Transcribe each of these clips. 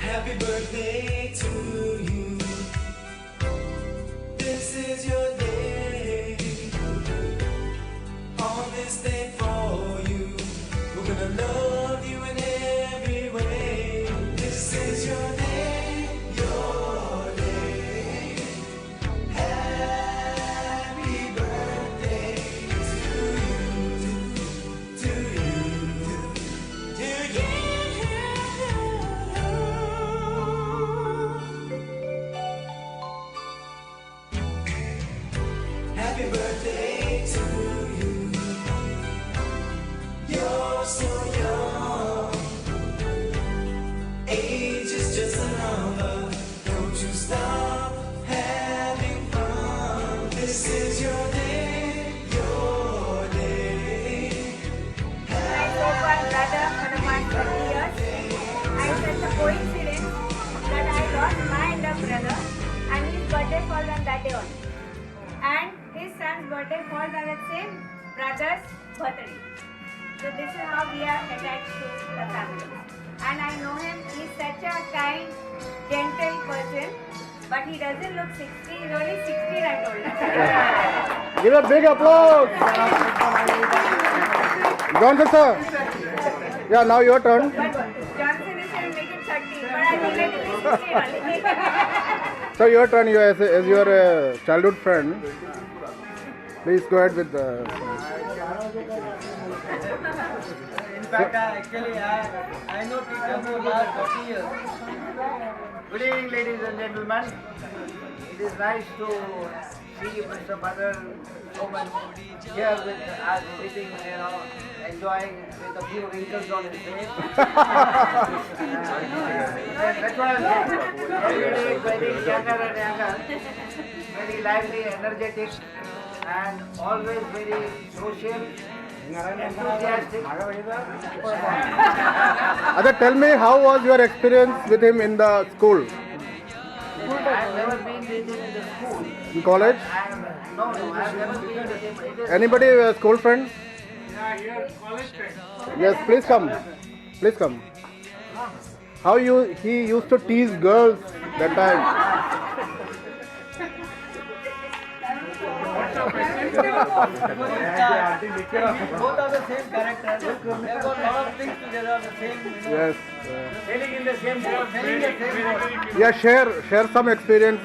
Happy birthday to you. This is your day. On this day for you, we're gonna love you in every way. This is your day, your day. Happy birthday to you, to you, to you. Happy birthday to you. You're so young. Age is just a number. Don't you stop having fun. This is your day, your day. My so-called brother for the past 20 years. And such a coincidence that I lost my elder brother and his birthday falls on that day only. And his son's birthday falls on the same brother's birthday. So this is how we are attached to the family. And I know him, he's such a kind, gentle person. But he doesn't look 60, he's only 16 I told him. Give a big applause. Johnson sir. Yeah, now your turn. But Johnson is saying make it 30, but I think let it be 16 only. So your turn. You as your childhood friend. Please go ahead with the. In fact, I know teacher for last 40 years. Good evening, ladies and gentlemen. It is nice to see Mr. Badal Oman here with us sitting, enjoying with a few wrinkles on his face. That's what I'm saying. Every day getting younger and younger, very lively, energetic, and always very social. Enthusiastic. Acha, tell me, how was your experience with him in the school, I've never been with him in the school. in college? No, I've never been with him. It is Anybody a school friend? yeah, here, college friend. Yes, please come. Please come. How he used to tease girls that time. Both are the same character. They have got a lot of things together, the same, Yes. sailing in the same boat, sailing the same boat. Yeah, share some experience,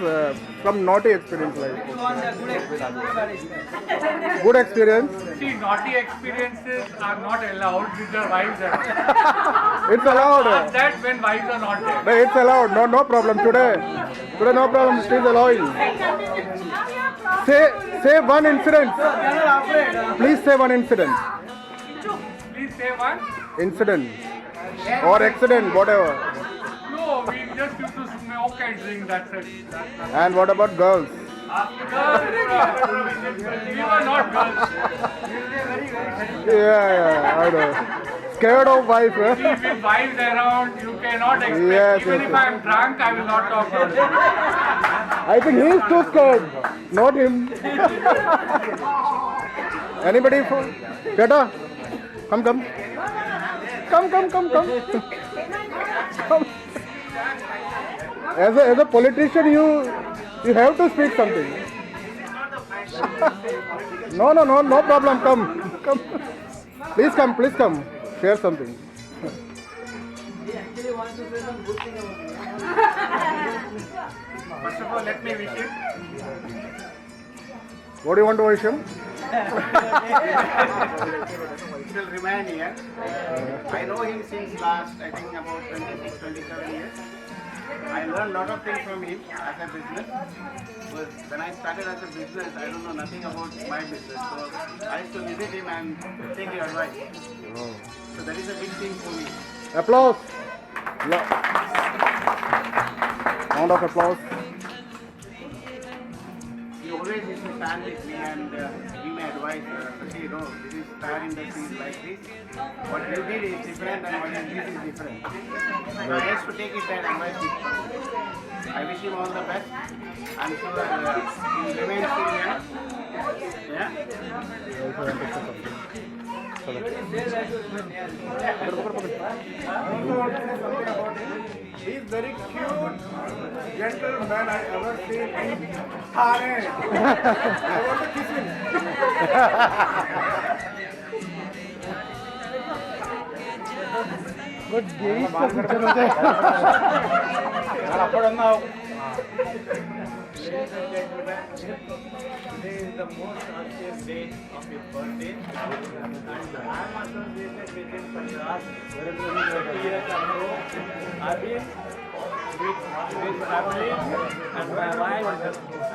some naughty experience like. Go on, the good experience, good bad experience. Good experience. See, naughty experiences are not allowed with their wives around. It's allowed. Ask that when wives are not there. No, it's allowed. No problem today. No problem. It is allowing. Say one incident. They are not afraid. Please say one incident. Please say one. Incident or accident, whatever. No, we just used to smoke and drink, that's it. And what about girls? Girls, we were not girls. Yeah, I know. Scared of wife, See, huh? with wives around, you cannot expect. Yes, Even yes, if yes. I am drunk, I will not talk to you. I think he is too scared, not him. Anybody? Cheta, come. Come. As a politician, you have to speak something. No problem. Come. Please come. Share something. He actually wants to say some good thing about you. First of all, let me wish him. What do you want to wish him? Still remain here. I know him since last, I think about 26, 27 years. I learned a lot of things from him as a business. But when I started as a business, I don't know nothing about my business. So I used to visit him and take his advice. So that is a big thing for me. Applause. Round of applause. He always used to stand with me and give me advice. Say, no, this is tire industry is like this. What you did is different and what you did is different. So I used to take it that advice with me. I wish him all the best. I'm sure he remains still here. Yeah. He is very cute, gentle man I ever seen in Thane. I want to kiss him. അപ്പോഴൊന്നാവും. Ladies and gentlemen, today is the most auspicious day of his birthday, and I am associated with him for the last 20 years or so. I've been with his family and my wife,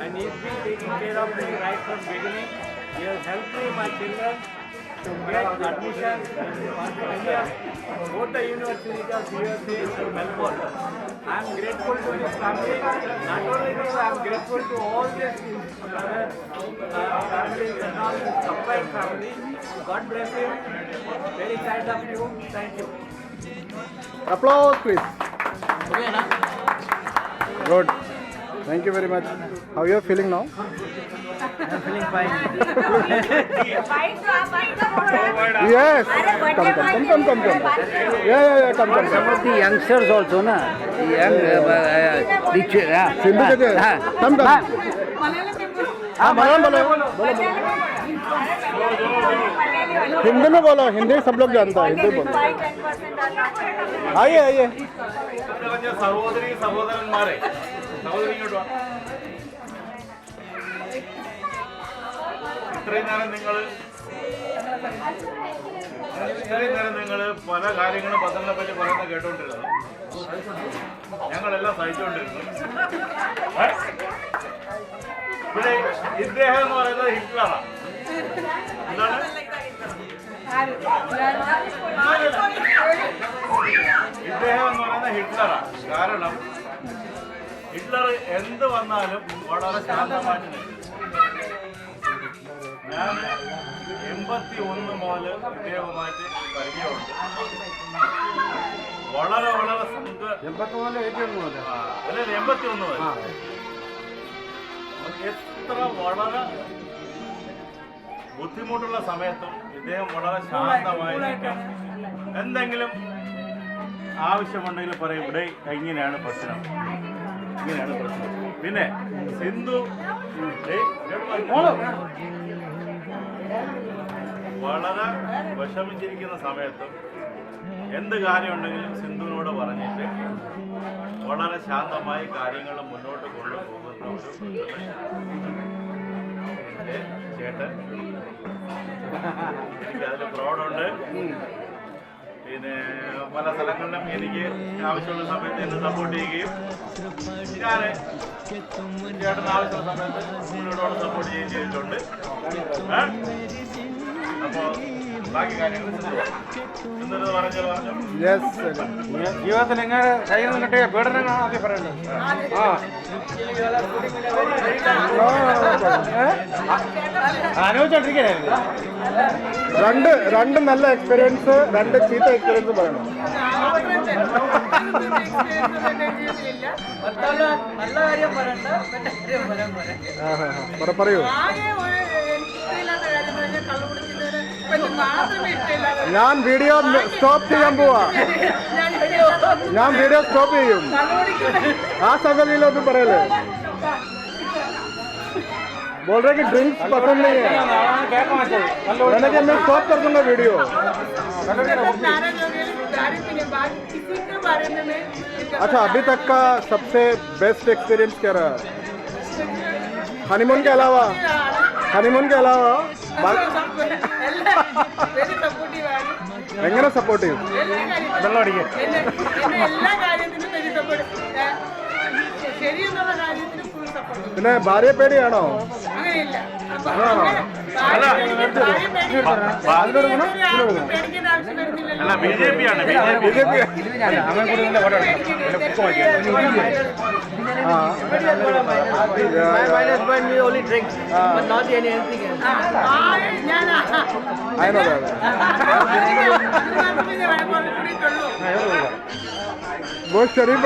and he's been taking care of me right from beginning. He has helped me, my children, to get admission in India, both the universities of USA and Melbourne. I am grateful to his family. Not only this, I am grateful to all his families and all his combined family. God bless him. Very kind of you. Thank you. Applause, please. Good. Thank you very much. How you are feeling now? I'm feeling fine. Fight to आप fight तो बोल रहे हैं। Yes. अरे Come, birthday come, party come, come, में come. बात करो। Yeah, come, come. Some of the youngsters also, na? Young, ritual, Sindhu जगह. Come, come. हाँ, मलयालम बोलो. हिंदी में बोलो. हिंदी सब लोग जानता है. हिंदी बोलो. आइए. സഹോദരി സഹോദരന്മാരെ സഹോദരി ഇങ്ങോട്ട് വാ. ഇത്രയും നേരം നിങ്ങൾ പല കാര്യങ്ങളും പത്രങ്ങളെ പറ്റി പറയുന്നത് കേട്ടോണ്ടിരുന്നു. ഞങ്ങളെല്ലാം സഹിച്ചുകൊണ്ടിരുന്നു. പിന്നെ ഇദ്ദേഹം എന്ന് പറയുന്നത് ഹിറ്റ്ലറാണ്. എന്താണ് ഇദ്ദേഹം എന്ന് പറയുന്നത് ഹിറ്റ്ലറാണ്. കാരണം ഹിറ്റ്ലർ എന്ത് വന്നാലും വളരെ ശാന്തമായിട്ട് നിൽക്കും. ഞാൻ 81 മുതൽ ഇദ്ദേഹവുമായിട്ട് പരിചയമുണ്ട്. വളരെ 81 മുതൽ എത്ര വളരെ ബുദ്ധിമുട്ടുള്ള സമയത്തും ഇദ്ദേഹം വളരെ ശാന്തമായി എന്തെങ്കിലും ആവശ്യമുണ്ടെങ്കിൽ പറയും, ഇവിടെ ഇങ്ങനെയാണ് പ്രശ്നം. പിന്നെ സിന്ധു വളരെ വിഷമിച്ചിരിക്കുന്ന സമയത്തും എന്ത് കാര്യമുണ്ടെങ്കിലും സിന്ധുവിനോട് പറഞ്ഞിട്ട് വളരെ ശാന്തമായി കാര്യങ്ങൾ മുന്നോട്ട് കൊണ്ടുപോകുന്ന ഒരു എൻ്റെ ചേട്ടൻ. എനിക്കതിൽ പ്രൗഡുണ്ട്. പിന്നെ പല സ്ഥലങ്ങളിലും എനിക്ക് ആവശ്യമുള്ള സമയത്ത് എന്നെ സപ്പോർട്ട് ചെയ്യുകയും ഞാൻ ചേട്ടന് ആവശ്യമുള്ള സമയത്ത് മുന്നോട്ടോടെ സപ്പോർട്ട് ചെയ്യുകയും ചെയ്തിട്ടുണ്ട്. അപ്പോൾ ബാക്കി കാര്യങ്ങൾ എന്തെന്ന് പറഞ്ഞു. ജീവിതത്തിൽ എങ്ങനെ കയ്യിൽ നിന്നിട്ട് പീഡനങ്ങൾ ആദ്യം പറയണ്ടത്. ആലോചിച്ചോണ്ടിരിക്കുകയായിരുന്നു. രണ്ട് നല്ല എക്സ്പീരിയൻസ്, രണ്ട് ചീത്ത എക്സ്പീരിയൻസ് പറയണം. നല്ല കാര്യം പറയണ്ട, പറയൂ. ഞാൻ വീഡിയോ സ്റ്റോപ്പ് ചെയ്യാൻ പോവാ. ഞാൻ വീഡിയോ സ്റ്റോപ്പ് ചെയ്യും. ആ സമയത്തൊന്നും പറയല്ലേ. बोल रहे कि ड्रिंक्स पसंद नहीं है, मैंने कि मैं स्टॉप कर दूंगा वीडियो. अच्छा, अभी तक का सबसे बेस्ट एक्सपीरियंस क्या रहा? हनीमून के अलावा എങ്ങനെ സപ്പോർട്ടീവ്? വെള്ളം അടിക്കുക. പിന്നെ ഭാര്യ പേടിയാണോ? അല്ല, BJP ആണ്. only drinks, but not anything else. I know that. बहुत शरीफ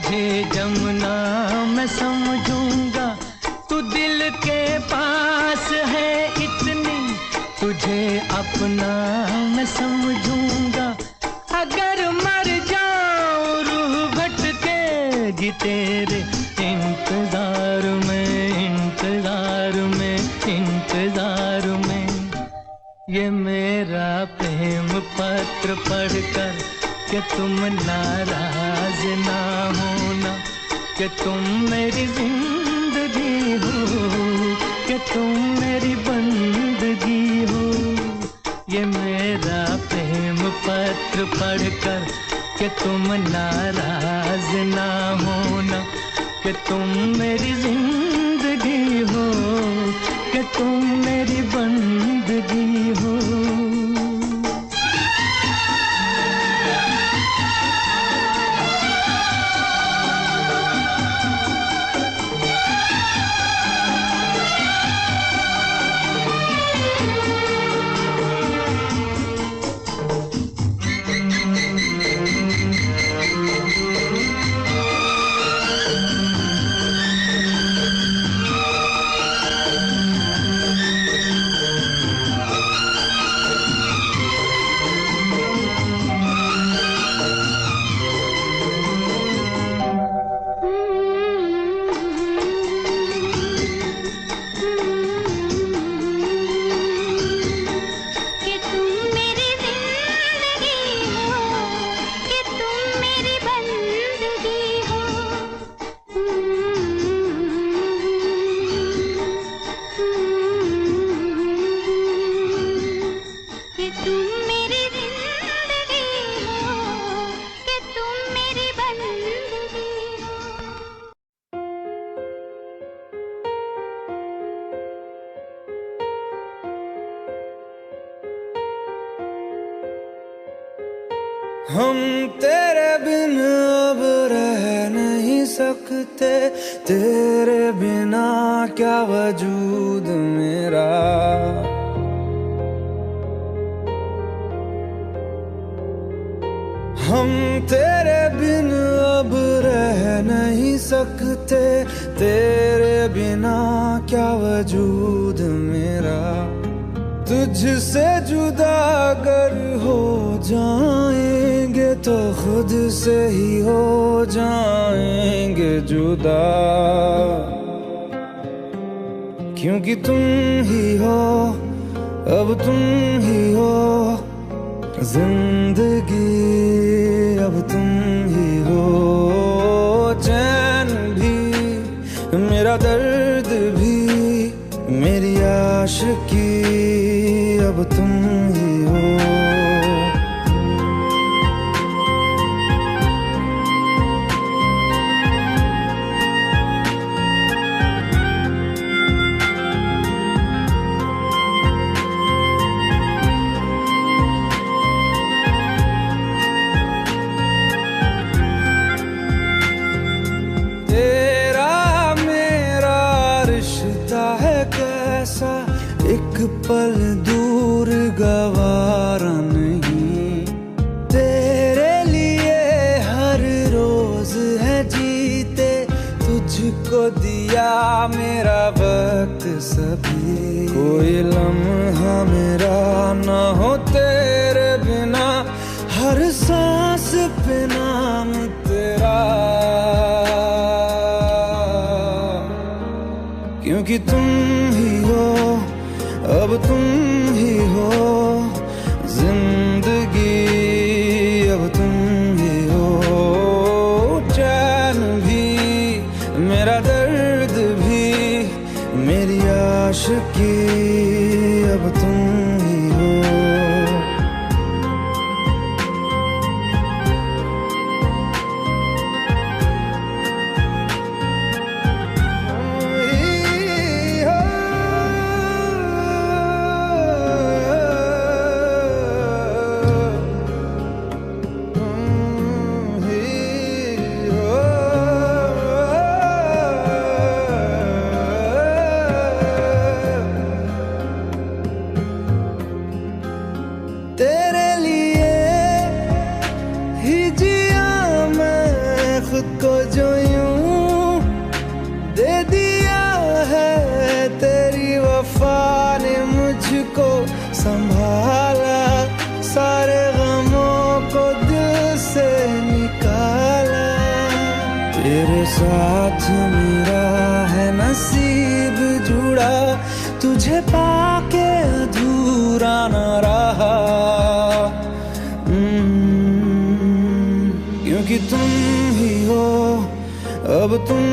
तुझे जमुना मैं समझूंगा, तू दिल के पास है इतनी, तुझे अपना मैं समझूंगा। अगर मर जाऊं रूह भटकेगी तेरे इंतजार में, इंतजार में, इंतजार में। ये मेरा प्रेम पत्र पढ़कर कि तुम नाराज ना होना, कि तुम मेरी जिंदगी हो, कि तुम मेरी बंदगी हो। ये मेरा प्रेम पत्र पढ़कर कि तुम नाराज ना होना, कि तुम मेरी जिंदगी हो, कि तुम मेरी बंदगी हो। हम तेरे बिन अब रह नहीं सकते, तेरे बिना क्या वजूद मेरा। हम तेरे बिन अब रह नहीं सकते, तेरे बिना क्या वजूद मेरा। तुझसे जुदा अगर हो जाएंगे तो खुद से ही हो जाएंगे जुदा, क्योंकि तुम ही हो, अब तुम ही हो जिंदगी, अब तुम ही हो। चैन भी मेरा दर्द भी मेरी आशिकी, अब तुम ही हो। तेरा मेरा रिश्ता है कैसा, एक पल दूर गवारा नहीं। तेरे लिए हर रोज है जीते, तुझको दिया मेरा वक्त सभी। कोई लम्हा मेरा ना हो तेरे बिना, हर सांस पे नाम तेरा, क्योंकि तुम ही हो, अब तुम ही हो जिंदगी, अब तुम ही हो। चैन भी मेरा दर्द भी मेरी आशिकी, अब तुम ही हो। साथ मेरा है नसीब जुड़ा, तुझे पाके अधूरा न रहा। क्योंकि तुम ही हो, अब तुम